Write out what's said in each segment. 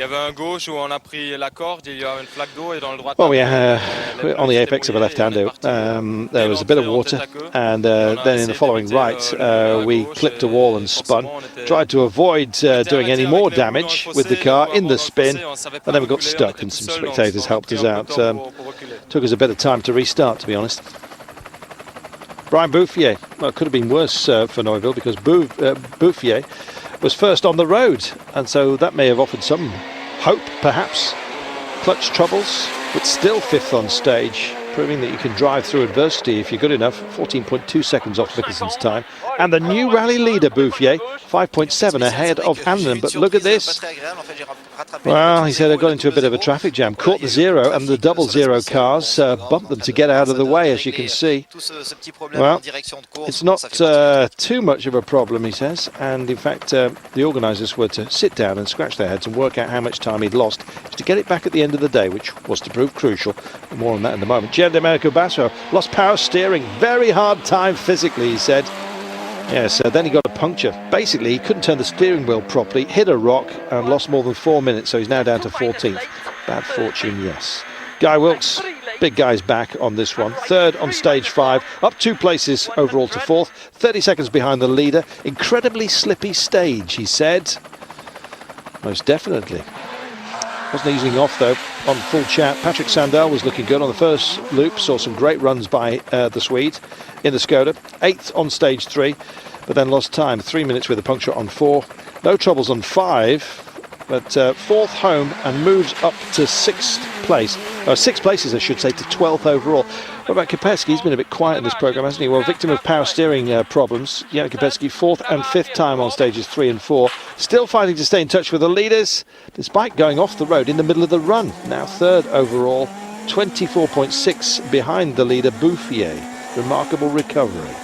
Well, we on the apex of a left-hander. There was a bit of water, and then in the following right, we clipped a wall and spun. Tried to avoid doing any more damage with the car in the spin, and then we got stuck, and some spectators helped us out. Took us a bit of time to restart, to be honest. Brian Bouffier, well, it could have been worse for Neuville, because Bouffier was first on the road, and so that may have offered some hope, perhaps. Clutch troubles, but still fifth on stage, proving that you can drive through adversity if you're good enough. 14.2 seconds off Mikkelson's time. And the new rally leader, Bouffier, 5.7 ahead of Hanlon. But look at this. Well, he said I got into a bit of a traffic jam, caught the zero, and the double zero cars bumped them to get out of the way, as you can see. Well, it's not too much of a problem, he says. And in fact, the organisers were to sit down and scratch their heads and work out how much time he'd lost to get it back at the end of the day, which was to prove crucial. More on that in a moment. Giandomenico Basso lost power steering, very hard time physically, he said. Yes, then he got a puncture. Basically, he couldn't turn the steering wheel properly, hit a rock, and lost more than 4 minutes, so he's now down to 14th. Bad fortune, yes. Guy Wilkes, big guy's back on this one. Third on stage 5, up 2 places overall to 4th, 30 seconds behind the leader. Incredibly slippy stage, he said. Most definitely. Wasn't easing off, though, on full chat. Patrick Sandell was looking good on the first loop. Saw some great runs by the Swede in the Skoda. 8th on stage 3, but then lost time. 3 minutes with a puncture on 4. No troubles on 5, but 4th home and moves up to 6th place. 6 places, I should say, to 12th overall. What about Kopecky? He's been a bit quiet in this programme, hasn't he? Well, victim of power steering problems. Jan Kopecky, 4th and 5th time on stages 3 and 4. Still fighting to stay in touch with the leaders, despite going off the road in the middle of the run. Now 3rd overall, 24.6 behind the leader, Bouffier. Remarkable recovery.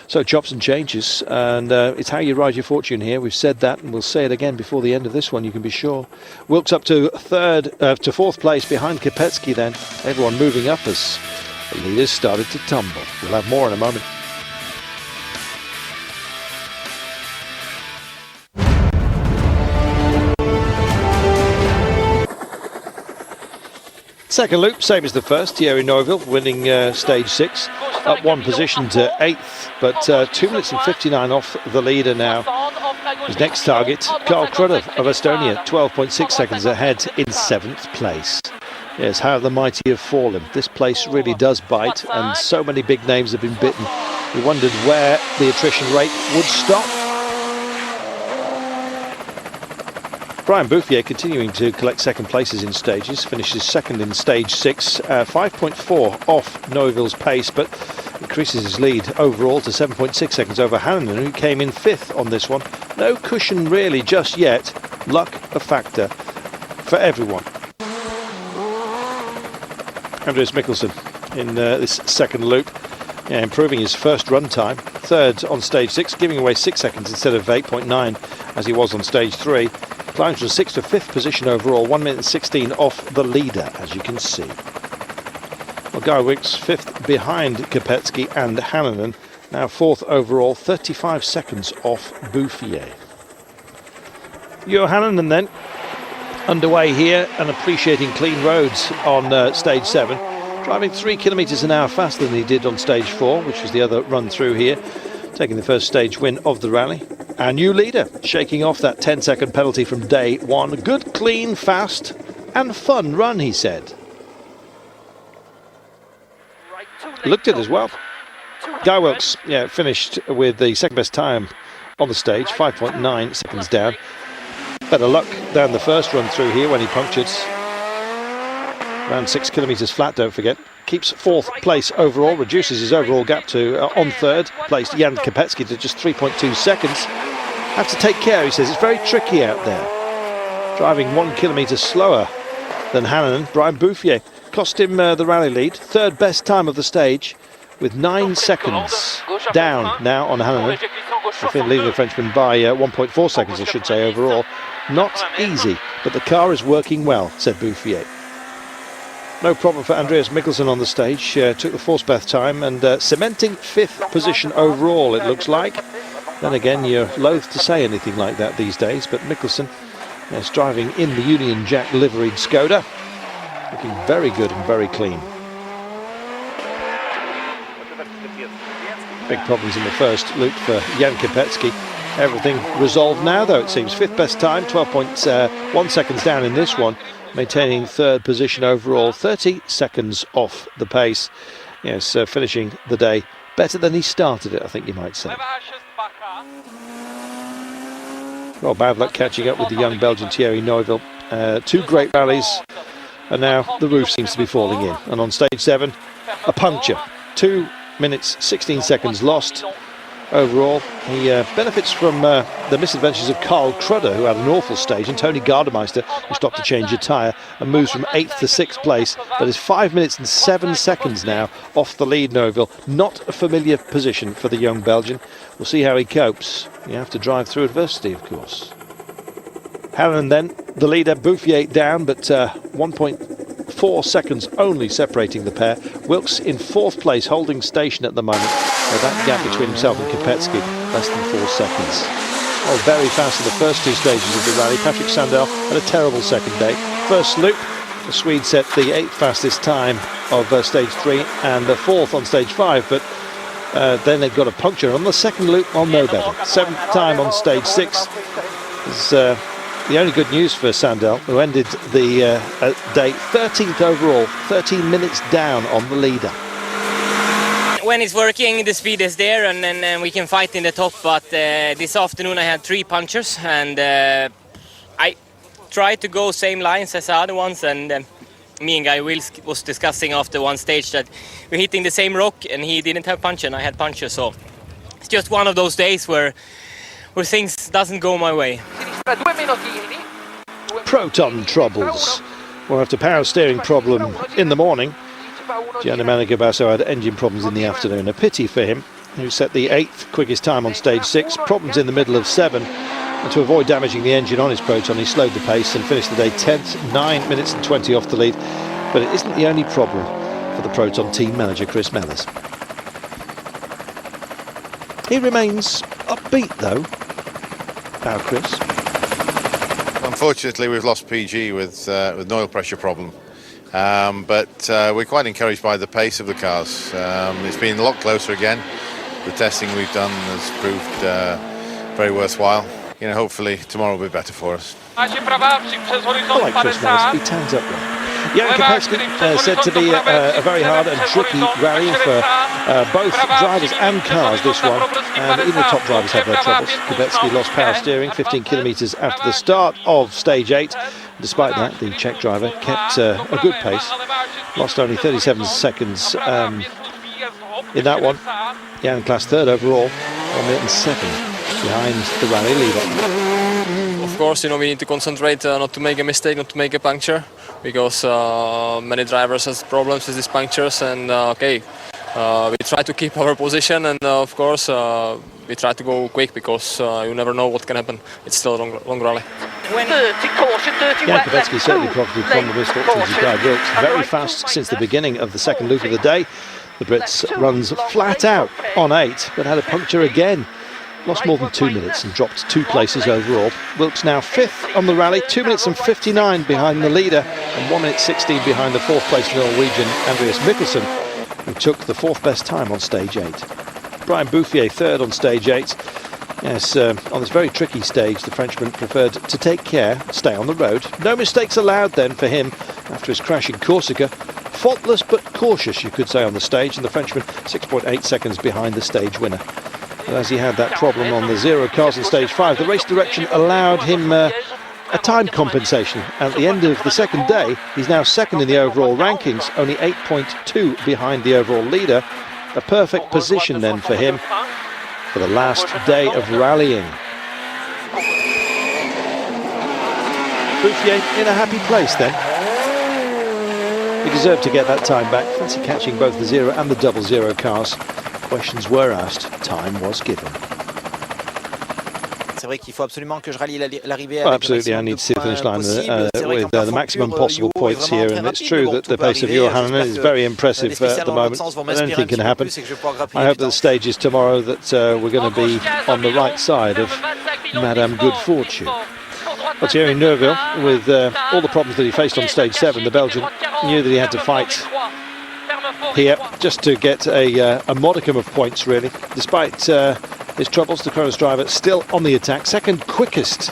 So chops and changes, and it's how you ride your fortune here. We've said that, and we'll say it again before the end of this one, you can be sure. Wilkes up to 4th place behind Kopecky then. Everyone moving up as the leaders started to tumble. We'll have more in a moment. Second loop, same as the first. Thierry Neuville winning stage 6, up 1 position to 8th, but 2 minutes and 59 off the leader now. His next target, Karl Kruder of Estonia, 12.6 seconds ahead in 7th place. Yes, how the mighty have fallen. This place really does bite, and so many big names have been bitten. We wondered where the attrition rate would stop. Brian Bouffier continuing to collect second places in stages, finishes second in stage 6, 5.4 off Neuville's pace, but increases his lead overall to 7.6 seconds over Hannon, who came in 5th on this one. No cushion really just yet. Luck a factor for everyone. Andreas Mikkelsen in this second loop, improving his first run time. 3rd on stage 6, giving away 6 seconds instead of 8.9 as he was on stage 3. Climbs from 6th to 5th position overall, 1 minute and 16 off the leader, as you can see. Well, Guy Wilkes 5th behind Kopecky and Hannanen, now 4th overall, 35 seconds off Bouffier. Hannanen then, underway here and appreciating clean roads on stage 7. Driving 3 kilometres an hour faster than he did on stage 4, which was the other run through here. Taking the first stage win of the rally. Our new leader, shaking off that 10-second penalty from day 1. Good, clean, fast and fun run, he said. Looked it as well. Guy Wilkes, finished with the second best time on the stage, 5.9 seconds down. Better luck than the first run through here when he punctured. Around 6 kilometres flat, don't forget. Keeps 4th place overall, reduces his overall gap to on 3rd place Jan Kopecky to just 3.2 seconds. Have to take care, he says. It's very tricky out there. Driving 1 kilometre slower than Hannanen. Brian Bouffier cost him the rally lead. 3rd best time of the stage with 9 seconds down now on Hannanen. Leading the Frenchman by 1.4 seconds, I should say, overall. Not easy, but the car is working well, said Bouffier. No problem for Andreas Mikkelsen on the stage. Took the Forspeth time and cementing 5th position overall, it looks like. Then again, you're loath to say anything like that these days, but Mikkelsen is driving in the Union Jack liveried Skoda, looking very good and very clean. Big problems in the first loop for Jan Kopecki. Everything resolved now, though, it seems. Fifth best time, 12.1 seconds down in this one, maintaining third position overall, 30 seconds off the pace. Yes, finishing the day better than he started it, I think you might say. Well, bad luck catching up with the young Belgian Thierry Neuville. Two great rallies, and now the roof seems to be falling in. And on stage 7, a puncture. 2 minutes, 16 seconds lost overall. He benefits from the misadventures of Karl Krudder, who had an awful stage, and Tony Gardemeister, who stopped to change a tyre and moves from 8th to 6th place, but is 5 minutes and 7 seconds now off the lead. Neuville, not a familiar position for the young Belgian. We'll see how he copes. You have to drive through adversity, of course. Helen then, the leader, Bouffier down, but 1.4 seconds only separating the pair. Wilks in 4th place, holding station at the moment. That gap between himself and Kopecki, less than 4 seconds. Oh, very fast in the first 2 stages of the rally. Patrick Sandell had a terrible second day. First loop, the Swede set the 8th fastest time of stage 3 and the 4th on stage 5, but then they got a puncture on the second loop on no better. 7th time on stage 6 is the only good news for Sandell, who ended the day 13th overall, 13 minutes down on the leader. When it's working, the speed is there, and then we can fight in the top. But this afternoon I had 3 punctures, and I tried to go same lines as the other ones. And me and Guy Wills was discussing after one stage that we're hitting the same rock, and he didn't have puncher, and I had puncher. So it's just one of those days where things doesn't go my way. Proton troubles. Well, after power steering problem in the morning, Gianni Basso had engine problems in the afternoon. A pity for him, who set the 8th quickest time on stage 6. Problems in the middle of 7. And to avoid damaging the engine on his Proton, he slowed the pace and finished the day 10th, 9 minutes and 20 off the lead. But it isn't the only problem for the Proton team manager, Chris Mellors. He remains upbeat, though. Now, Chris. Unfortunately, we've lost PG with an oil pressure problem. But we're quite encouraged by the pace of the cars. It's been a lot closer again. The testing we've done has proved very worthwhile. You know, hopefully tomorrow will be better for us. I like Chris Mellors, he turns up well. Jan Kopecki said to be a very hard and tricky rally for both drivers and cars, this one. And even the top drivers have their troubles. Kopecki lost power steering 15 kilometres after the start of stage 8. Despite that, the Czech driver kept a good pace. Lost only 37 seconds in that one. Jan classed 3rd overall, 1 minute and 7 behind the rally leader. Of course, you know, we need to concentrate not to make a mistake, not to make a puncture, because many drivers have problems with these punctures. And we try to keep our position, and of course we try to go quick, because you never know what can happen. It's still a long rally. Jan Kopecki certainly profited from the misfortunes of Guy Wilks. Very fast since the beginning of the second loop of the day. The Brits runs flat out on 8, but had a puncture again. Lost more than 2 minutes and dropped 2 places overall. Wilks now 5th on the rally, 2 minutes and 59 behind the leader, and 1 minute 16 behind the 4th place Norwegian Andreas Mikkelsen, who took the 4th best time on stage 8. Brian Bouffier 3rd on stage 8. Yes, on this very tricky stage, the Frenchman preferred to take care, stay on the road. No mistakes allowed then for him after his crash in Corsica. Faultless but cautious, you could say, on the stage, and the Frenchman 6.8 seconds behind the stage winner. But as he had that problem on the 0 cars on stage 5, the race direction allowed him a time compensation. At the end of the second day, he's now 2nd in the overall rankings, only 8.2 behind the overall leader. A perfect position then for him for the last day of rallying. Bouffier in a happy place then. He deserved to get that time back. Fancy catching both the 0 and the 00 cars. Questions were asked, time was given. c'est vrai qu'il faut absolument que je rallie l'arrivée Well, avec le absolutely, I maximum need de to see the points finish line possible. C'est vrai with qu'en plein the fond maximum pur, possible Juho est points vraiment here, très and it's rapide, true mais bon, that tout the peut pace of arriver. Johanna J'espère is que very les impressive spéciales at the dans l'autre moment. sens vont But m'inspirer un anything can petit peu happen. plus et que je vais pouvoir I grappiller hope du that the temps. stages tomorrow that we're going to be on the right side of Madame Good Fortune. Well, Thierry Neuville, with all the problems that he faced on stage 7, the Belgian knew that he had to fight here just to get a modicum of points, really. Despite his troubles, the Kronos driver still on the attack, second quickest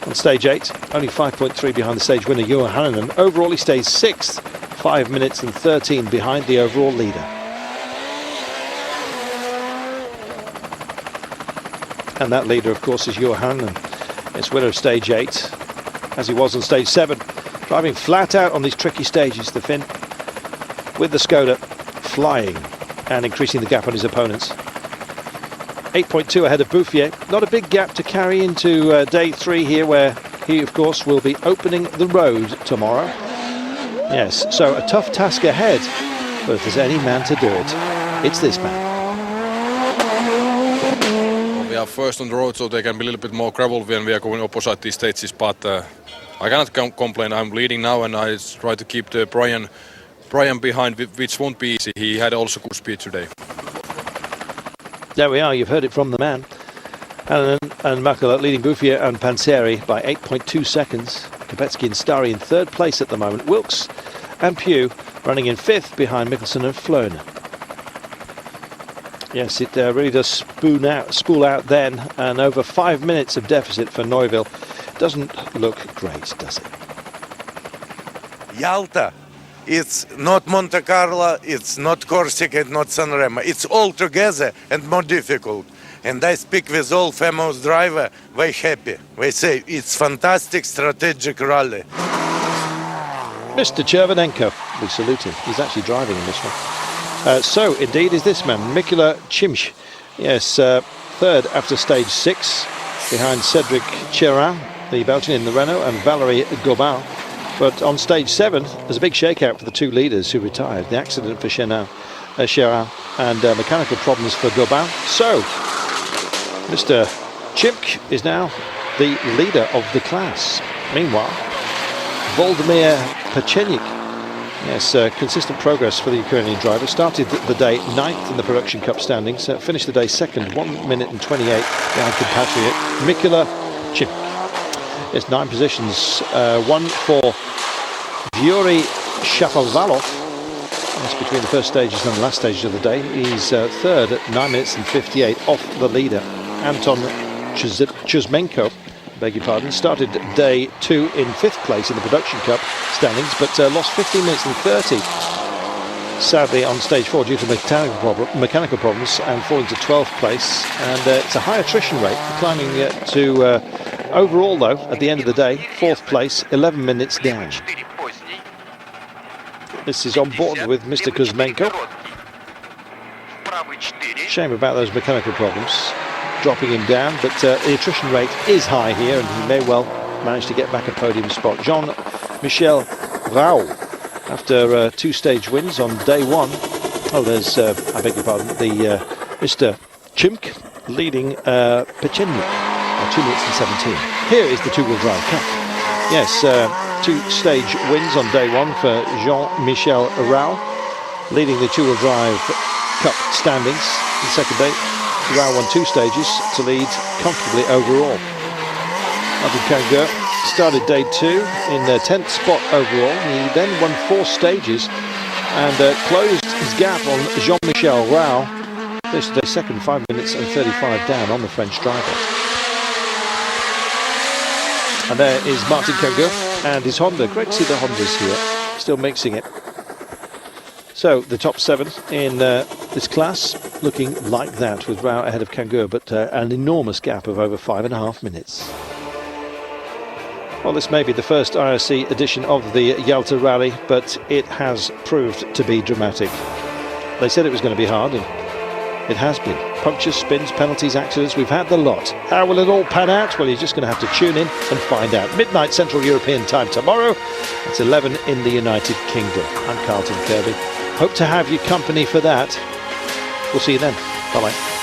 on stage 8, only 5.3 behind the stage winner Juho Hänninen. Overall he stays 6th, 5 minutes and 13 behind the overall leader. And that leader, of course, is Juho Hänninen. It's winner of stage 8, as he was on stage 7, driving flat out on these tricky stages, the Finn, with the Skoda flying and increasing the gap on his opponents. 8.2 ahead of Bouffier. Not a big gap to carry into day 3 here, where he, of course, will be opening the road tomorrow. Yes, so a tough task ahead, but if there's any man to do it, it's this man. We are first on the road, so they can be a little bit more gravel when we are going opposite these stages, but I cannot complain. I'm leading now, and I try to keep the Brian behind, which won't be easy. He had also good speed today. There we are, you've heard it from the man. And Makala leading Bouffier and Panseri by 8.2 seconds. Kopetsky and Starry in 3rd place at the moment. Wilkes and Pugh running in 5th behind Mikkelsen and Flöne. Yes, it really does spool out then, and over 5 minutes of deficit for Neuville. Doesn't look great, does it? Yalta, it's not Monte Carlo, it's not Corsica, it's not Sanremo. It's all together and more difficult. And I speak with all famous driver, very happy. They say it's fantastic strategic rally. Mr. Chervenenko, we salute him. He's actually driving in this one. So, indeed, is this man, Mikula Chimch. Yes, 3rd after stage 6, behind Cedric Cherin, the Belgian in the Renault, and Valerie Gobin. But on stage 7, there's a big shakeout for the 2 leaders who retired. The accident for Cherin and mechanical problems for Gobin. So, Mr. Chimk is now the leader of the class. Meanwhile, Voldemir Pachenik. Yes, consistent progress for the Ukrainian driver. Started the day 9th in the Production Cup standings, finished the day 2nd, 1 minute and 28 behind compatriot Mikula Chimk. It's 9 positions, 1 for Yuri Shapovalov. That's between the first stages and the last stages of the day. He's 3rd at 9 minutes and 58 off the leader. Anton Chuzmenko, beg your pardon, started day 2 in 5th place in the Production Cup standings, but lost 15 minutes and 30, sadly, on stage 4 due to mechanical problems, and falling to 12th place. And it's a high attrition rate, climbing to overall, though, at the end of the day, 4th place, 11 minutes down. This is on board with Mr. Kuzmenko. Shame about those mechanical problems dropping him down, but the attrition rate is high here, and he may well manage to get back a podium spot. Jean-Michel Rau, after 2 stage wins on day 1. Oh, there's, I beg your pardon, the Mr. Chimk leading Pechenik by 2 minutes and 17. Here is the 2-wheel drive cup. Yes, 2 stage wins on day 1 for Jean-Michel Rau, leading the 2-wheel drive cup standings. The second day, Rau won 2 stages to lead comfortably overall. Martin Kangur started day 2 in 10th spot overall. He then won 4 stages and closed his gap on Jean-Michel Rau. This day 2nd, 5 minutes and 35 down on the French driver. And there is Martin Kangur and his Honda. Great to see the Hondas here, still mixing it. So the top 7 in this class looking like that, with Rau ahead of Kangur, but an enormous gap of over 5.5 minutes. Well, this may be the first IRC edition of the Yalta Rally, but it has proved to be dramatic. They said it was going to be hard, and it has been. Punctures, spins, penalties, accidents, we've had the lot. How will it all pan out? Well, you're just going to have to tune in and find out. Midnight Central European time tomorrow. It's 11 in the United Kingdom. I'm Carlton Kirby. Hope to have your company for that. We'll see you then. Bye-bye.